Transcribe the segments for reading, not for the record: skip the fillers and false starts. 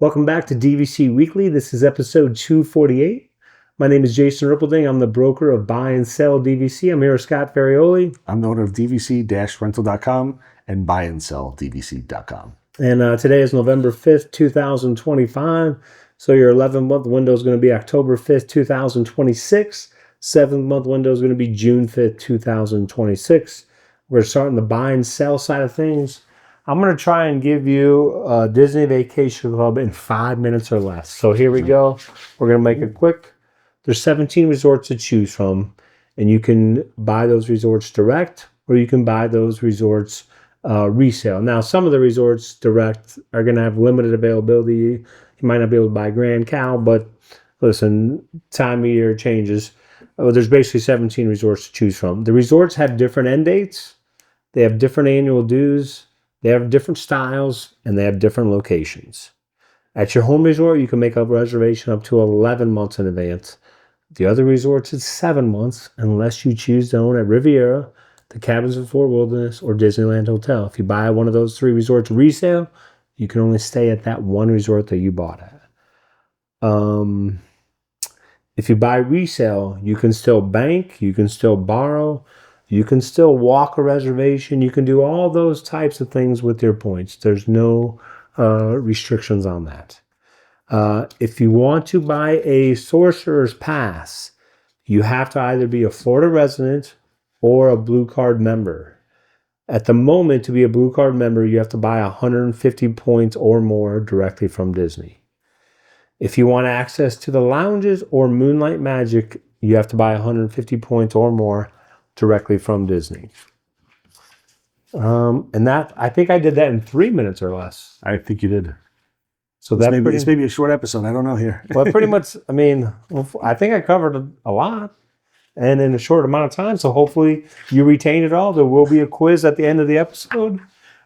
Welcome back to DVC Weekly. This is episode 248. My name is Jason Rippelding. I'm the broker of Buy and Sell DVC. I'm here with Scott Ferrioli. I'm the owner of DVC-Rental.com and BuyandSellDVC.com. And today is November 5th, 2025. So your 11-month window is going to be October 5th, 2026. 7th-month window is going to be June 5th, 2026. We're starting the buy and sell side of things. I'm going to try and give you a Disney Vacation Club in 5 minutes or less. So here we go. We're going to make it quick. There's 17 resorts to choose from, and you can buy those resorts direct, or you can buy those resorts resale. Now, some of the resorts direct are going to have limited availability. You might not be able to buy Grand Cal, but listen, time of year changes. There's basically 17 resorts to choose from. The resorts have different end dates. They have different annual dues. They have different styles, and they have different locations. At your home resort, you can make a reservation up to 11 months in advance. The other resorts, it's 7 months, unless you choose to own at Riviera, the Cabins of Fort Wilderness, or Disneyland Hotel. If you buy one of those 3 resorts resale, you can only stay at that one resort that you bought at. If you buy resale, you can still bank, you can still borrow, you can still walk a reservation. You can do all those types of things with your points. There's no restrictions on that. If you want to buy a Sorcerer's Pass, you have to either be a Florida resident or a Blue Card member. At the moment, to be a Blue Card member, you have to buy 150 points or more directly from Disney. If you want access to the lounges or Moonlight Magic, you have to buy 150 points or more directly from Disney. And that, I think I did that in 3 minutes or less. I think you did. So it's maybe a short episode. I don't know here. Well, pretty much, I mean, I think I covered a lot and in a short amount of time. So hopefully you retained it all. There will be a quiz at the end of the episode.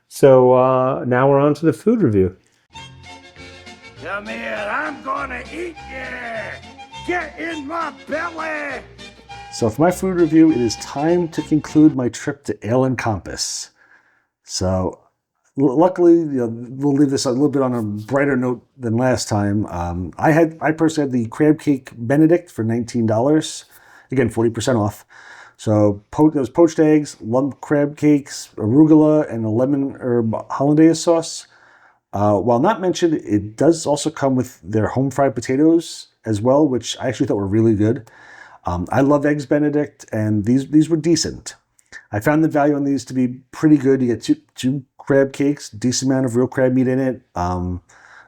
So now we're on to the food review. Come here, I'm gonna eat you! Get in my belly! So for my food review, it is time to conclude my trip to Ale and Compass. So luckily, we'll leave this a little bit on a brighter note than last time. I personally had the crab cake Benedict for $19. Again, 40% off. So those poached eggs, lump crab cakes, arugula, and a lemon herb hollandaise sauce. While not mentioned, it does also come with their home fried potatoes as well, which I actually thought were really good. I love Eggs Benedict, and these were decent. I found the value on these to be pretty good. You get two crab cakes, decent amount of real crab meat in it. It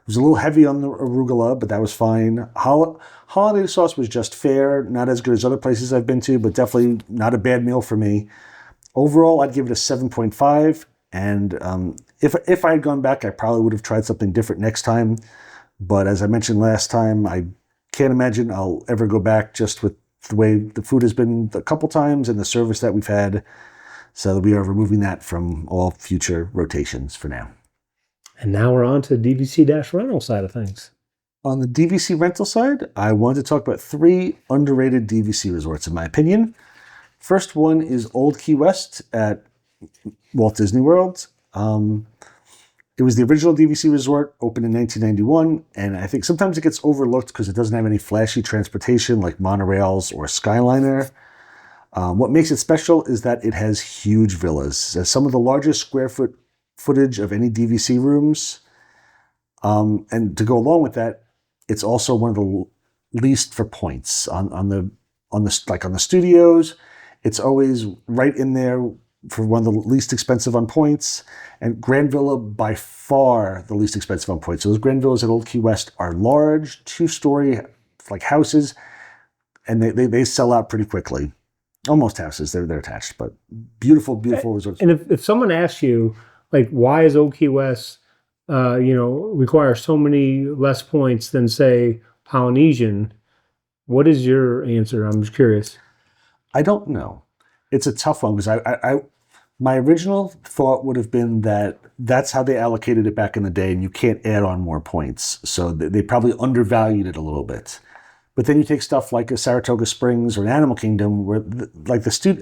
was a little heavy on the arugula, but that was fine. Hollandaise sauce was just fair, not as good as other places I've been to, but definitely not a bad meal for me. Overall, I'd give it a 7.5, and if I had gone back, I probably would have tried something different next time. But as I mentioned last time, I can't imagine I'll ever go back just with the way the food has been a couple times and the service that we've had. So we are removing that from all future rotations for now. And now we're on to the DVC-Rental side of things. On the DVC rental side, I want to talk about 3 underrated DVC resorts, in my opinion. First one is Old Key West at Walt Disney World. It was the original DVC resort, opened in 1991, and I think sometimes it gets overlooked because it doesn't have any flashy transportation like monorails or Skyliner. What makes it special is that it has huge villas. It has some of the largest square footage of any DVC rooms. And to go along with that, it's also one of the least for points on the studios. It's always right in there for one of the least expensive on points, and Grand Villa by far the least expensive on points. So those Grand Villas at Old Key West are large, 2-story like houses, and they sell out pretty quickly. Almost houses, they're attached, but beautiful resorts. And if someone asks you, like, why is Old Key West, require so many less points than say Polynesian, what is your answer? I'm just curious. I don't know. It's a tough one because my original thought would have been that that's how they allocated it back in the day, and you can't add on more points. So they probably undervalued it a little bit. But then you take stuff like a Saratoga Springs or an Animal Kingdom, where I stay in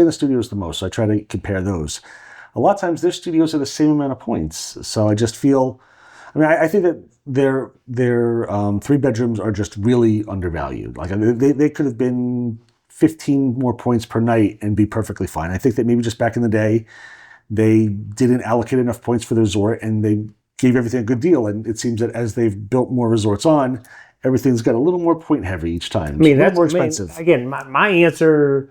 the studios the most, so I try to compare those. A lot of times their studios are the same amount of points. So I just feel, I mean, I think that their 3 bedrooms are just really undervalued. Like they could have been 15 more points per night and be perfectly fine. I think that maybe just back in the day, they didn't allocate enough points for the resort and they gave everything a good deal. And it seems that as they've built more resorts on, everything's got a little more point heavy each time. I mean, it's that's more expensive. Again, my answer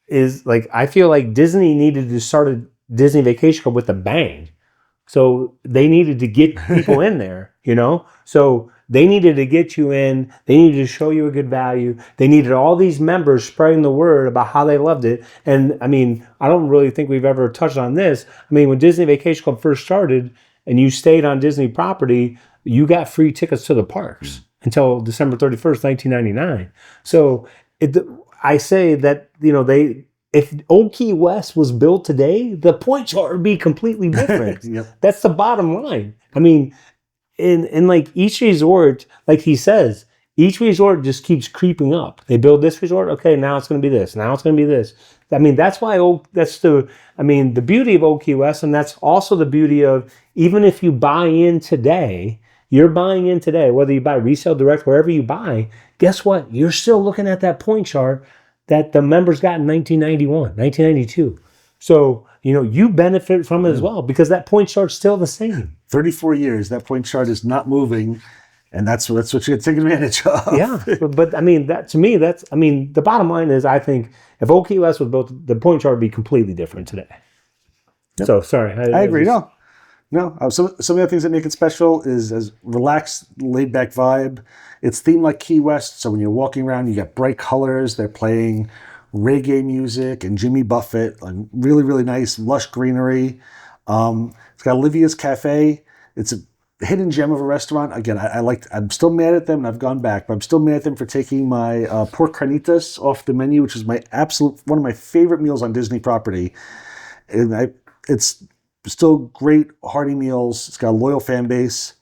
is like, I feel like Disney needed to start a Disney Vacation Club with a bang. So they needed to get people in there, you know? So they needed to get you in. They needed to show you a good value. They needed all these members spreading the word about how they loved it. And I mean, I don't really think we've ever touched on this. I mean, when Disney Vacation Club first started and you stayed on Disney property, you got free tickets to the parks until December 31st, 1999. So I say that, you know, if Old Key West was built today, the point chart would be completely different. Yep. That's the bottom line. I mean, in like each resort, like he says, each resort just keeps creeping up. They build this resort, okay, now it's going to be this. Now it's going to be this. I mean, that's why the beauty of Old Key West, and that's also the beauty of, even if you buy in today, you're buying in today, whether you buy resale, direct, wherever you buy, guess what? You're still looking at that point chart that the members got in 1991, 1992. So, you know, you benefit from it as well because that point chart's still the same. 34 years, that point chart is not moving, and that's what you take advantage of. Yeah, but I mean, the bottom line is, I think if Old Key West was built, the point chart would be completely different today. Yep. So, sorry. I agree. No. Some of the things that make it special is as relaxed, laid-back vibe. It's themed like Key West, so when you're walking around, you get bright colors. They're playing reggae music and Jimmy Buffett, like really, really nice, lush greenery. It's got Olivia's Cafe. It's a hidden gem of a restaurant. Again, I'm still mad at them, and I've gone back, but I'm still mad at them for taking my pork carnitas off the menu, which is one of my favorite meals on Disney property. And it's still great, hearty meals. It's got a loyal fan base.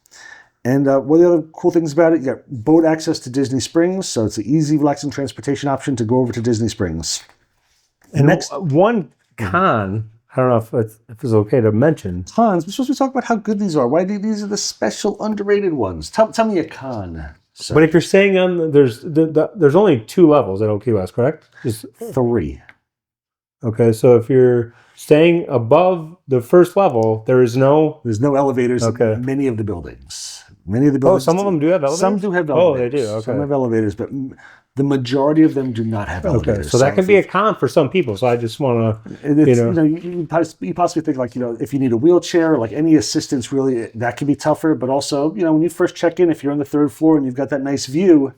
And one of the other cool things about it, you got boat access to Disney Springs, so it's an easy, relaxing transportation option to go over to Disney Springs. And next, one con, I don't know if it's okay to mention. Cons, we're supposed to talk about how good these are. Why these are the special, underrated ones. Tell me a con. So, but if you're staying on, there's only 2 levels at Old Key West, correct? Just 3. Okay, so if you're staying above the first level, there's no elevators in many of the buildings. Oh, some of them do have elevators? Some do have elevators. Oh, they do, okay. Some have elevators, but the majority of them do not have elevators. Okay, so that can be a con for some people, so I just want to, you possibly think, like, if you need a wheelchair, like any assistance, really, that can be tougher, but also, when you first check in, if you're on the 3rd floor and you've got that nice view,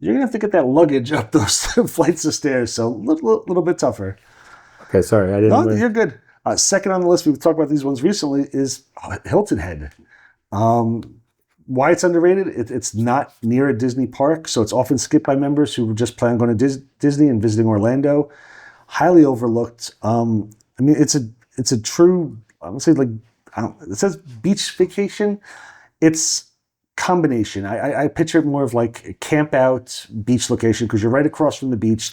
you're going to have to get that luggage up those flights of stairs, so a little bit tougher. Okay, sorry, I didn't. No, you're good. Second on the list, we've talked about these ones recently, is Hilton Head. Why it's underrated? It's not near a Disney park, so it's often skipped by members who just plan on going to Disney and visiting Orlando. Highly overlooked. I mean, it's a true, I would say, like, it says beach vacation. It's combination. I picture it more of like a camp out beach location because you're right across from the beach.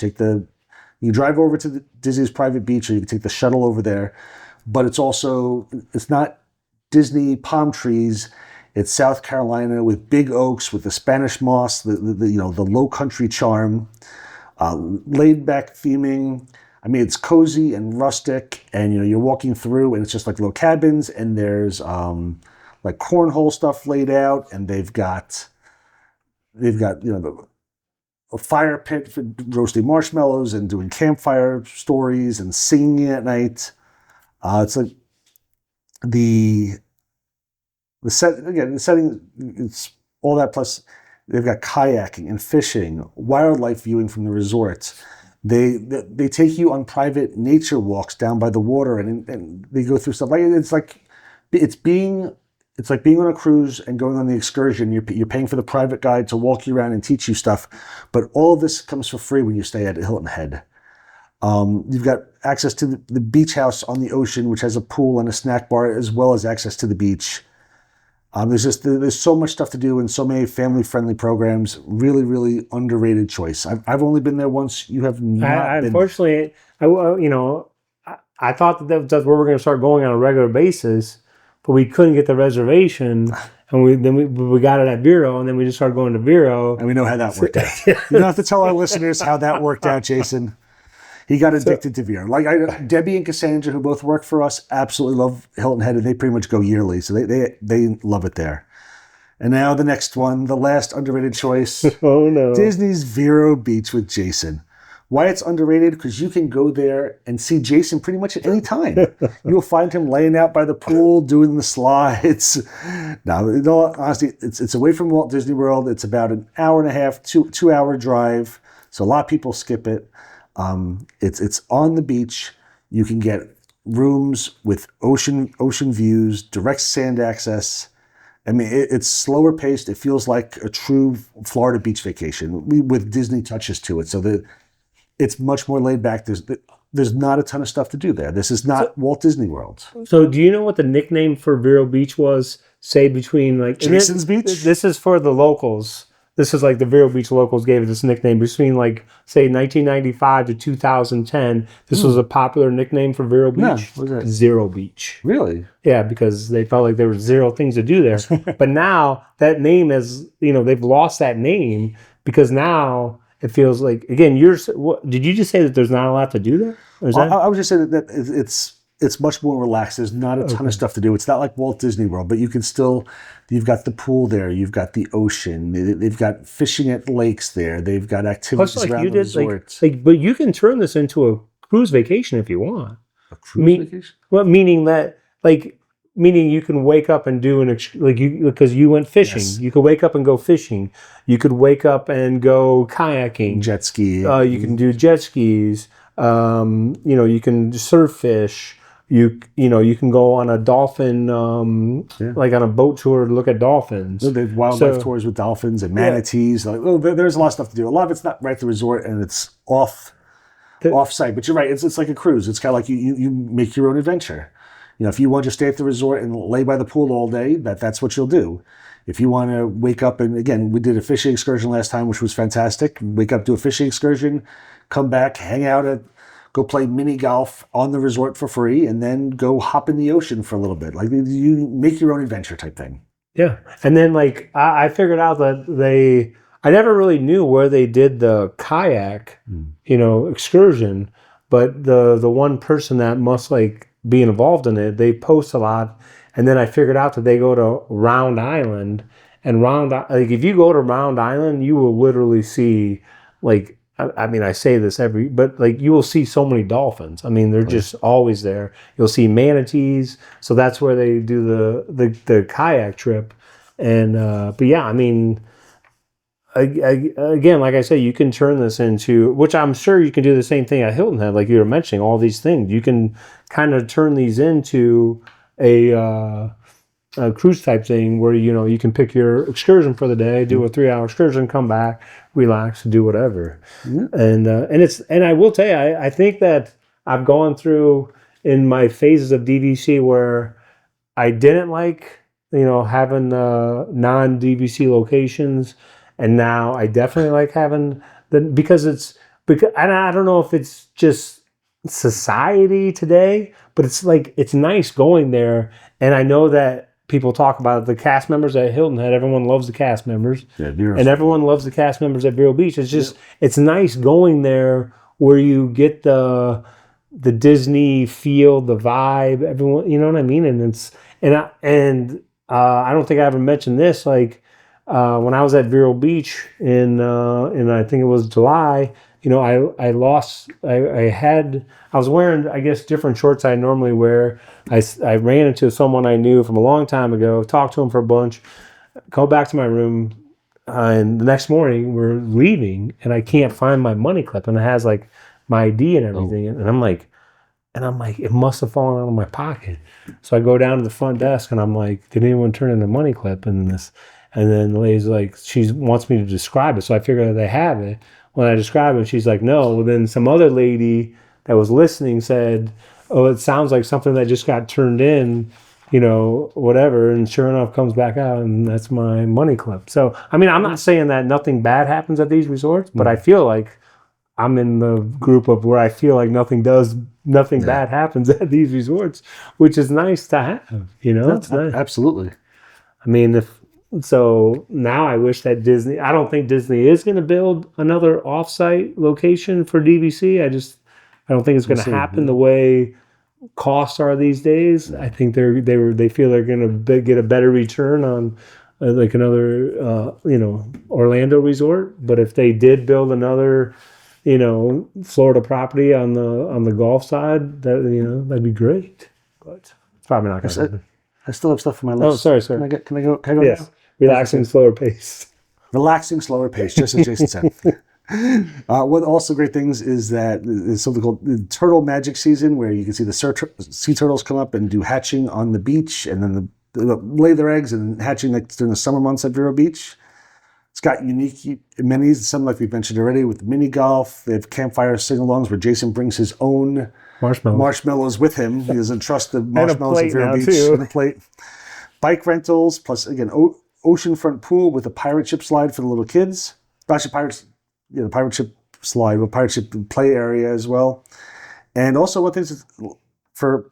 You drive over to Disney's private beach, or you can take the shuttle over there. But it's not Disney palm trees. It's South Carolina with big oaks, with the Spanish moss, the low country charm, laid back theming. I mean, it's cozy and rustic, and you're walking through, and it's just like little cabins, and there's like cornhole stuff laid out, and they've got a fire pit for roasting marshmallows and doing campfire stories and singing at night. It's like the setting, it's all that, plus they've got kayaking and fishing, wildlife viewing from the resort. They take you on private nature walks down by the water, and they go through stuff. It's like being on a cruise and going on the excursion. You're paying for the private guide to walk you around and teach you stuff, but all of this comes for free when you stay at Hilton Head. You've got access to the beach house on the ocean, which has a pool and a snack bar, as well as access to the beach. There's so much stuff to do and so many family-friendly programs. Really, really underrated choice. I've only been there once. You have not been. Unfortunately, I thought that's where we're going to start going on a regular basis, but we couldn't get the reservation, and we got it at Vero, and then we just started going to Vero. And we know how that worked out. You don't have to tell our listeners how that worked out, Jason. He got addicted to Vero. Like Debbie and Cassandra, who both work for us, absolutely love Hilton Head, and they pretty much go yearly, so they love it there. And now the next one, the last underrated choice. Oh no, Disney's Vero Beach with Jason. Why it's underrated? Because you can go there and see Jason pretty much at any time. You'll find him laying out by the pool, doing the slides. Now, in all honesty, it's away from Walt Disney World. It's about an hour and a half, 2-hour drive. So a lot of people skip it. It's on the beach. You can get rooms with ocean views, direct sand access. I mean, it's slower paced. It feels like a true Florida beach vacation with Disney touches to it. So it's much more laid back. There's not a ton of stuff to do there. This is not Walt Disney World. So do you know what the nickname for Vero Beach was? Say between like Jason's Beach? This is for the locals. This is like the Vero Beach locals gave it this nickname between like say 1995 to 2010. This was a popular nickname for Vero Beach. No, what was that? Zero Beach. Really? Yeah, because they felt like there were zero things to do there. But now that name is, they've lost that name because now it feels like, again, did you just say that there's not a lot to do there? I was just saying that it's much more relaxed. There's not a ton of stuff to do. It's not like Walt Disney World, but you've got the pool there. You've got the ocean. They've got fishing at lakes there. They've got activities around the resorts. But you can turn this into a cruise vacation if you want. A cruise vacation? Well, meaning you can wake up and do because you went fishing. Yes. You could wake up and go fishing. You could wake up and go kayaking. Jet ski. You can do jet skis. You can surf fish. You can go on a dolphin, like on a boat tour to look at dolphins. They have wildlife tours with dolphins and manatees. Yeah. There's a lot of stuff to do. A lot of it's not right at the resort and it's off-site. But you're right. It's like a cruise. It's kind of like you make your own adventure. If you want to stay at the resort and lay by the pool all day, that's what you'll do. If you want to wake up and, again, we did a fishing excursion last time, which was fantastic. Wake up, do a fishing excursion, come back, hang out go play mini golf on the resort for free, and then go hop in the ocean for a little bit. Like you make your own adventure type thing. Yeah. And then I figured out that I never really knew where they did the kayak, excursion, but the one person that must be involved in it, they post a lot. And then I figured out that they go to Round Island, and if you go to Round Island, you will literally see I say this but you will see so many dolphins. I mean, they're just always there. You'll see manatees. So that's where they do the kayak trip. And, but yeah, I mean, again, like I say, you can turn this into, which I'm sure you can do the same thing at Hilton Head, like you were mentioning, all these things. You can kind of turn these into a cruise type thing where, you can pick your excursion for the day, do a 3-hour excursion, come back, relax, do whatever. Yeah. And I will tell you, I think that I've gone through in my phases of DVC where I didn't like, having non-DVC locations. And now I definitely like having because and I don't know if it's just society today, but it's nice going there. And I know that people talk about the cast members at Hilton Head. Everyone loves the cast members. Yeah, and everyone loves the cast members at Vero Beach. It's just, it's nice going there where you get the Disney feel, the vibe, everyone, you know what I mean? And I don't think I ever mentioned this, when I was at Vero Beach in I think it was July, I was wearing, I guess, different shorts I normally wear. I ran into someone I knew from a long time ago, talked to him for a bunch, go back to my room, and the next morning we're leaving, and I can't find my money clip, and it has my ID and everything, and I'm like, it must have fallen out of my pocket. So I go down to the front desk, and I'm like, did anyone turn in a money clip? And then the lady's like, she wants me to describe it, so I figure that they have it. When I describe it, she's like, no. Well, then some other lady that was listening said, oh, it sounds like something that just got turned in, whatever. And sure enough, comes back out, and that's my money clip. So, I mean, I'm not saying that nothing bad happens at these resorts, but I feel like I'm in the group of where I feel like nothing bad happens at these resorts, which is nice to have, It's nice. Absolutely. I mean, So now I wish that Disney. I don't think Disney is going to build another offsite location for DVC. I don't think it's going to happen the way costs are these days. I think they feel they're going to get a better return on like another Orlando resort. But if they did build another Florida property on the Gulf side, that'd be great. But it's probably not going to happen. I still have stuff on my list. Oh, sorry. Can I go Yes. now? Relaxing, slower pace. Relaxing, slower pace, just as Jason said. One also great things is that there's something called the turtle magic season, where you can see the sea turtles come up and do hatching on the beach, and then lay their eggs and hatching during the summer months at Vero Beach. It's got unique amenities, some like we've mentioned already, with mini golf. They have campfire sing-alongs where Jason brings his own marshmallows with him. He doesn't trust the marshmallows at Vero Beach. And a plate. Bike rentals, plus again oceanfront pool with a pirate ship slide for the little kids. Actually, the pirate ship slide with pirate ship play area as well. And also one thing is for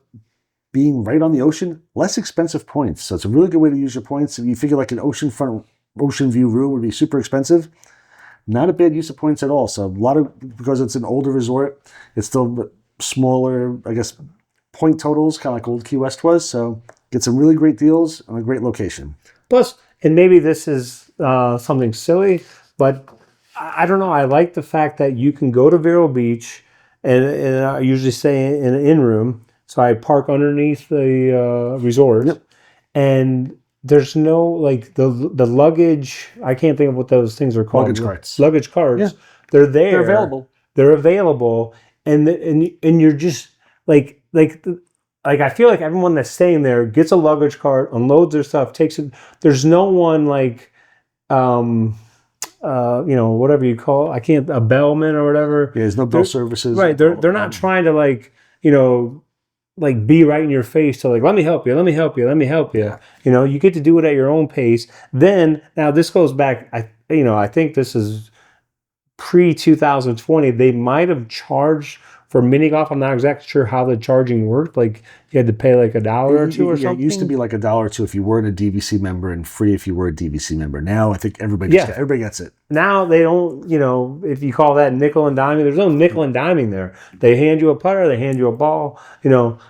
being right on the ocean, less expensive points. So it's a really good way to use your points. If you figure like an ocean view room would be super expensive, not a bad use of points at all. So because it's an older resort, it's still smaller, I guess, point totals, kind of like old Key West was. So get some really great deals on a great location. Plus, and maybe this is something silly, but I don't know. I like the fact that you can go to Vero Beach, and I usually stay in an in-room. So I park underneath the resort, and there's no like the luggage. I can't think of what those things are called. Luggage carts. Yeah. They're there. They're available. They're available, and you're just like I feel like everyone that's staying there gets a luggage cart, unloads their stuff, takes it. There's no one like, whatever you call it. A bellman or whatever. Yeah, there's no bell services. Right. They're not trying to like be right in your face to like, let me help you. Yeah. You get to do it at your own pace. Then now this goes back. I think this is pre-2020. They might have charged for mini golf. I'm not exactly sure how the charging worked. Like you had to pay like $1 or $2 or something. It used to be like $1 or $2 if you weren't a DVC member, and free if you were a DVC member. Now I think everybody gets it. Now they don't, if you call that nickel and diming, there's no nickel and diming there. They hand you a putter, they hand you a ball,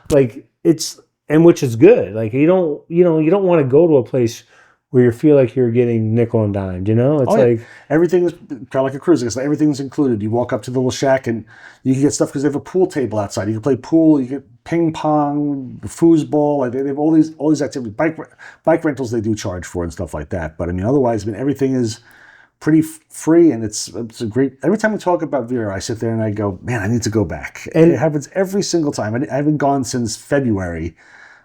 like it's, and which is good. Like you don't want to go to a place where you feel like you're getting nickel and dimed, It's everything's kind of like a cruise. It's like everything's included. You walk up to the little shack and you can get stuff because they have a pool table outside. You can play pool, you get ping pong, foosball. Like they have all these activities. Bike rentals they do charge for and stuff like that. But otherwise, everything is pretty free, and it's a great. Every time we talk about Vero, I sit there and I go, man, I need to go back. And it happens every single time. I haven't gone since February.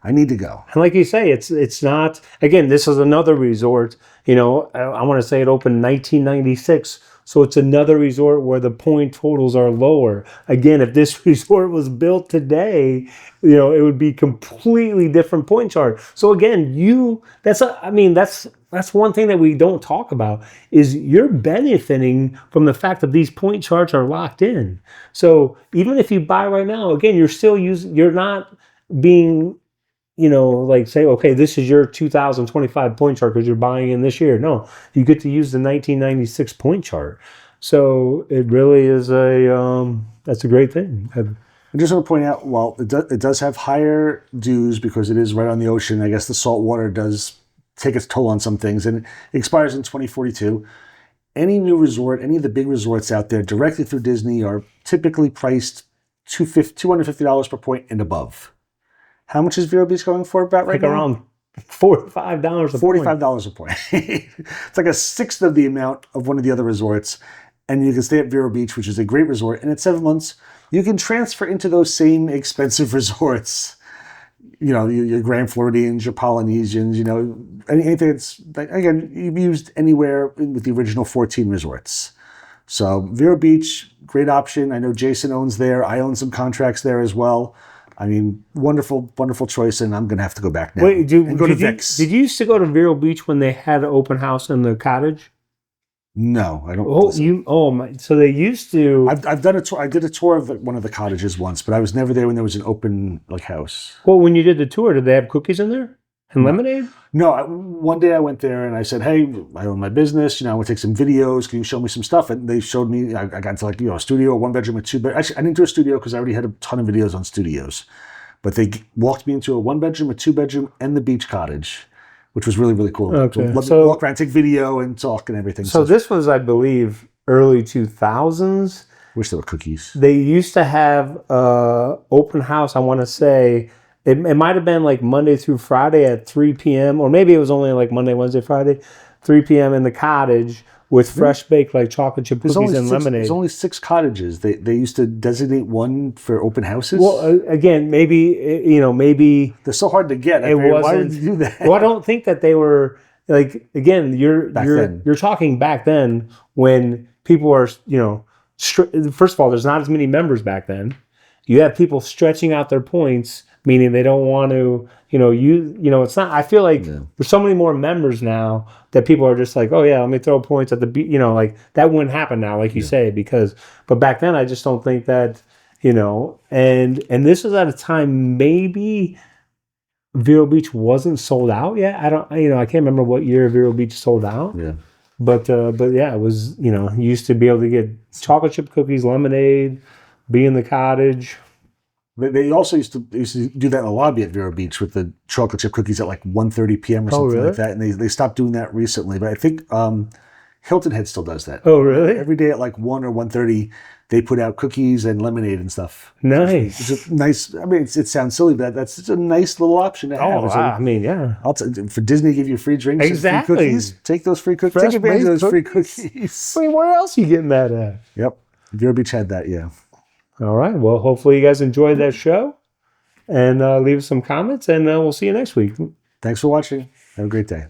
I need to go. And like you say, it's not, again, this is another resort, I want to say it opened 1996. So it's another resort where the point totals are lower. Again, if this resort was built today, it would be completely different point chart. So again, that's one thing that we don't talk about is you're benefiting from the fact that these point charts are locked in. So even if you buy right now, again, you're not being, say, okay, this is your 2025 point chart because you're buying in this year. No, you get to use the 1996 point chart. So it really is that's a great thing. I just want to point out, while it does have higher dues because it is right on the ocean, I guess the salt water does take its toll on some things, and it expires in 2042. Any new resort, any of the big resorts out there directly through Disney are typically priced $250 per point and above. How much is Vero Beach going for about right now? Around $45 a point. $45 a point. It's like a sixth of the amount of one of the other resorts. And you can stay at Vero Beach, which is a great resort. And at 7 months, you can transfer into those same expensive resorts. Your Grand Floridians, your Polynesians, anything that's, again, you've used anywhere with the original 14 resorts. So Vero Beach, great option. I know Jason owns there. I own some contracts there as well. Wonderful, wonderful choice, and I'm going to have to go back now. Wait, go to Vic's. Did you used to go to Vero Beach when they had an open house in the cottage? No, I don't. So they used to. I've done a tour. I did a tour of one of the cottages once, but I was never there when there was an open house. Well, when you did the tour, did they have cookies in there? And lemonade? No, one day I went there and I said, "Hey, I own my business. I want to take some videos. Can you show me some stuff?" And they showed me. I got into like a studio, 1 bedroom, a 2 bedroom. Actually, I didn't do a studio because I already had a ton of videos on studios. But they walked me into a 1 bedroom, a 2 bedroom, and the beach cottage, which was really, really cool. Okay. Let me walk around, take video, and talk and everything. So this was, I believe, early 2000s. Wish there were cookies. They used to have open house, I want to say. It might have been like Monday through Friday at 3 p.m. Or maybe it was only like Monday, Wednesday, Friday, 3 p.m. in the cottage with fresh baked like chocolate chip cookies and lemonade. There's only 6 cottages. They used to designate one for open houses. Well, again, maybe they're so hard to get. Why would you do that? Well, I don't think that they were like. Again, you're talking back then when people are first of all, there's not as many members back then. You have people stretching out their points, meaning they don't want to, it's not, I feel like there's so many more members now that people are just like, oh yeah, let me throw points at the beach, like that wouldn't happen now, like you say, but back then I just don't think that, and this was at a time maybe Vero Beach wasn't sold out yet. I can't remember what year Vero Beach sold out. Yeah. But yeah, it was, you used to be able to get chocolate chip cookies, lemonade, be in the cottage. They also used to do that in the lobby at Vero Beach with the chocolate chip cookies at like 1:30 p.m. or something like that. And they stopped doing that recently. But I think Hilton Head still does that. Oh, really? Every day at like 1 or 1:30, they put out cookies and lemonade and stuff. Nice. It's a nice, I mean, it sounds silly, but that's just a nice little option to have. I mean, yeah. For Disney to give you free drinks and free cookies, take those free cookies. Take advantage of those free cookies. I mean, where else are you getting that at? Yep. Vero Beach had that, yeah. All right. Well, hopefully you guys enjoyed that show. And leave us some comments, and we'll see you next week. Thanks for watching. Have a great day.